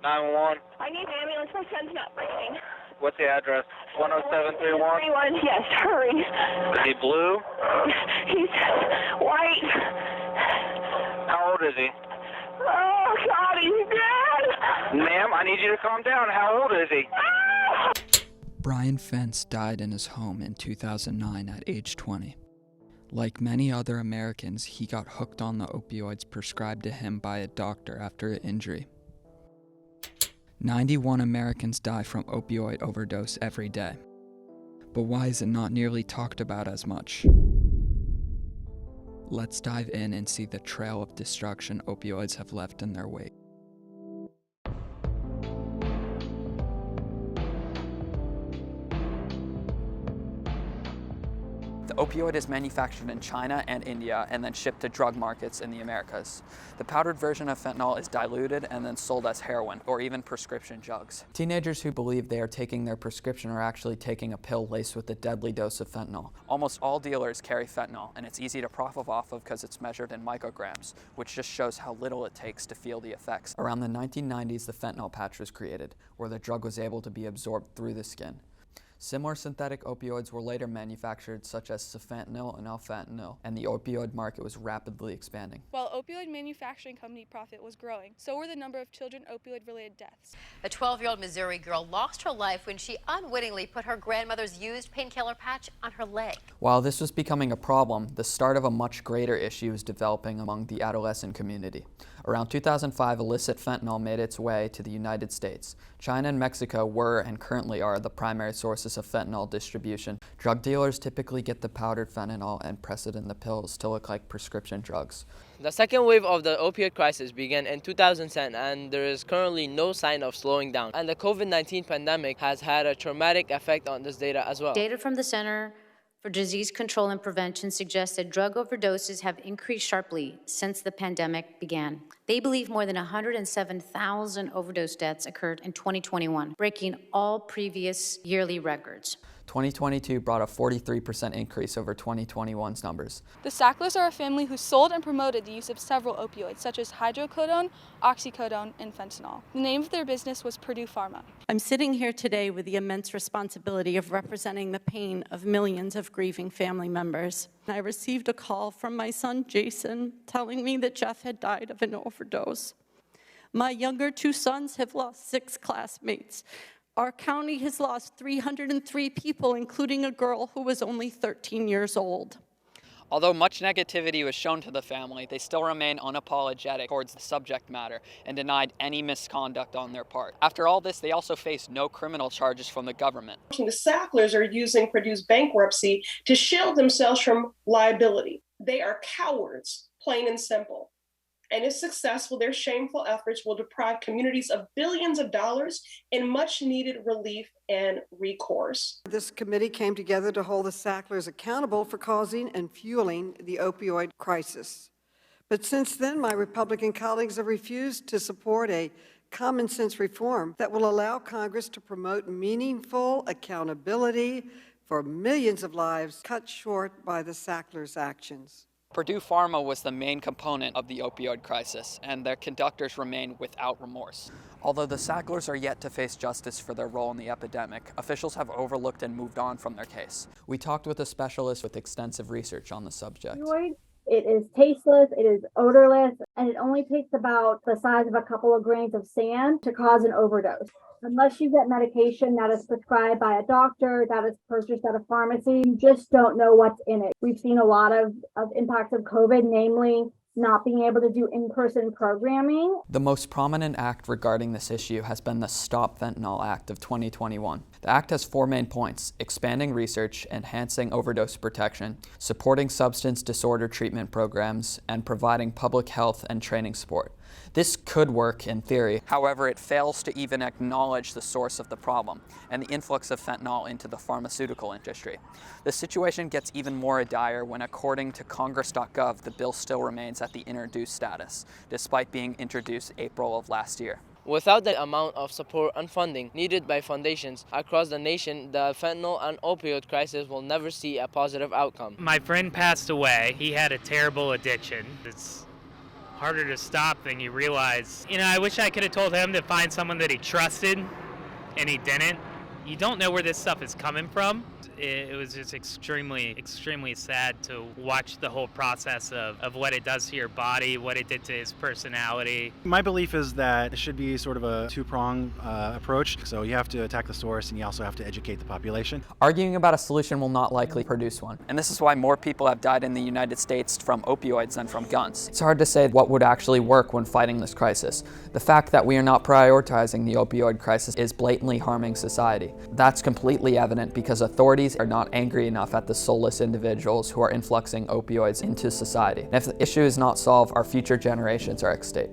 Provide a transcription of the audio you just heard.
911. I need an ambulance. My son's not breathing. What's the address? 10731? Yes, hurry. Is he blue? He's white. How old is he? Oh, God, he's dead. Ma'am, I need you to calm down. How old is he? Brian Fence died in his home in 2009 at age 20. Like many other Americans, he got hooked on the opioids prescribed to him by a doctor after an injury. 91 Americans die from opioid overdose every day. But why is it not nearly talked about as much? Let's dive in and see the trail of destruction opioids have left in their wake. The opioid is manufactured in China and India and then shipped to drug markets in the Americas. The powdered version of fentanyl is diluted and then sold as heroin or even prescription drugs. Teenagers who believe they are taking their prescription are actually taking a pill laced with a deadly dose of fentanyl. Almost all dealers carry fentanyl, and it's easy to profit off of because it's measured in micrograms, which just shows how little it takes to feel the effects. Around the 1990s, the fentanyl patch was created, where the drug was able to be absorbed through the skin. Similar synthetic opioids were later manufactured, such as sufentanil and alfentanil, and the opioid market was rapidly expanding. While opioid manufacturing company profit was growing, so were the number of children opioid-related deaths. A 12-year-old Missouri girl lost her life when she unwittingly put her grandmother's used painkiller patch on her leg. While this was becoming a problem, the start of a much greater issue was developing among the adolescent community. Around 2005, illicit fentanyl made its way to the United States. China and Mexico were and currently are the primary sources of fentanyl distribution. Drug dealers typically get the powdered fentanyl and press it in the pills to look like prescription drugs. The second wave of the opioid crisis began in 2010, and there is currently no sign of slowing down. And the COVID-19 pandemic has had a traumatic effect on this data as well. Data from the Center for Disease Control and Prevention suggests that drug overdoses have increased sharply since the pandemic began. They believe more than 107,000 overdose deaths occurred in 2021, breaking all previous yearly records. 2022 brought a 43% increase over 2021's numbers. The Sacklers are a family who sold and promoted the use of several opioids, such as hydrocodone, oxycodone, and fentanyl. The name of their business was Purdue Pharma. I'm sitting here today with the immense responsibility of representing the pain of millions of grieving family members. I received a call from my son, Jason, telling me that Jeff had died of an overdose. My younger two sons have lost 6 classmates. Our county has lost 303 people, including a girl who was only 13 years old. Although much negativity was shown to the family, they still remain unapologetic towards the subject matter and denied any misconduct on their part. After all this, they also faced no criminal charges from the government. The Sacklers are using Purdue's bankruptcy to shield themselves from liability. They are cowards, plain and simple. And if successful, their shameful efforts will deprive communities of billions of dollars in much needed relief and recourse. This committee came together to hold the Sacklers accountable for causing and fueling the opioid crisis. But since then, my Republican colleagues have refused to support a common sense reform that will allow Congress to promote meaningful accountability for millions of lives cut short by the Sacklers' actions. Purdue Pharma was the main component of the opioid crisis, and their conductors remain without remorse. Although the Sacklers are yet to face justice for their role in the epidemic, officials have overlooked and moved on from their case. We talked with a specialist with extensive research on the subject. It is tasteless, it is odorless, and it only takes about the size of a couple of grains of sand to cause an overdose. Unless you get medication that is prescribed by a doctor, that is purchased at a pharmacy, you just don't know what's in it. We've seen a lot of impacts of COVID, namely not being able to do in-person programming. The most prominent act regarding this issue has been the Stop Fentanyl Act of 2021. The act has 4 main points: expanding research, enhancing overdose protection, supporting substance disorder treatment programs, and providing public health and training support. This could work in theory. However, it fails to even acknowledge the source of the problem and the influx of fentanyl into the pharmaceutical industry. The situation gets even more dire when, according to Congress.gov, the bill still remains at the introduced status, despite being introduced April of last year. Without the amount of support and funding needed by foundations across the nation, the fentanyl and opioid crisis will never see a positive outcome. My friend passed away. He had a terrible addiction. It's harder to stop than you realize. You know, I wish I could have told him to find someone that he trusted, and he didn't. You don't know where this stuff is coming from. It was just extremely sad to watch the whole process of what it does to your body, what it did to his personality. My belief is that it should be sort of a two-pronged approach. So you have to attack the source and you also have to educate the population. Arguing about a solution will not likely produce one. And this is why more people have died in the United States from opioids than from guns. It's hard to say what would actually work when fighting this crisis. The fact that we are not prioritizing the opioid crisis is blatantly harming society. That's completely evident because authorities are not angry enough at the soulless individuals who are influxing opioids into society. And if the issue is not solved, our future generations are at stake.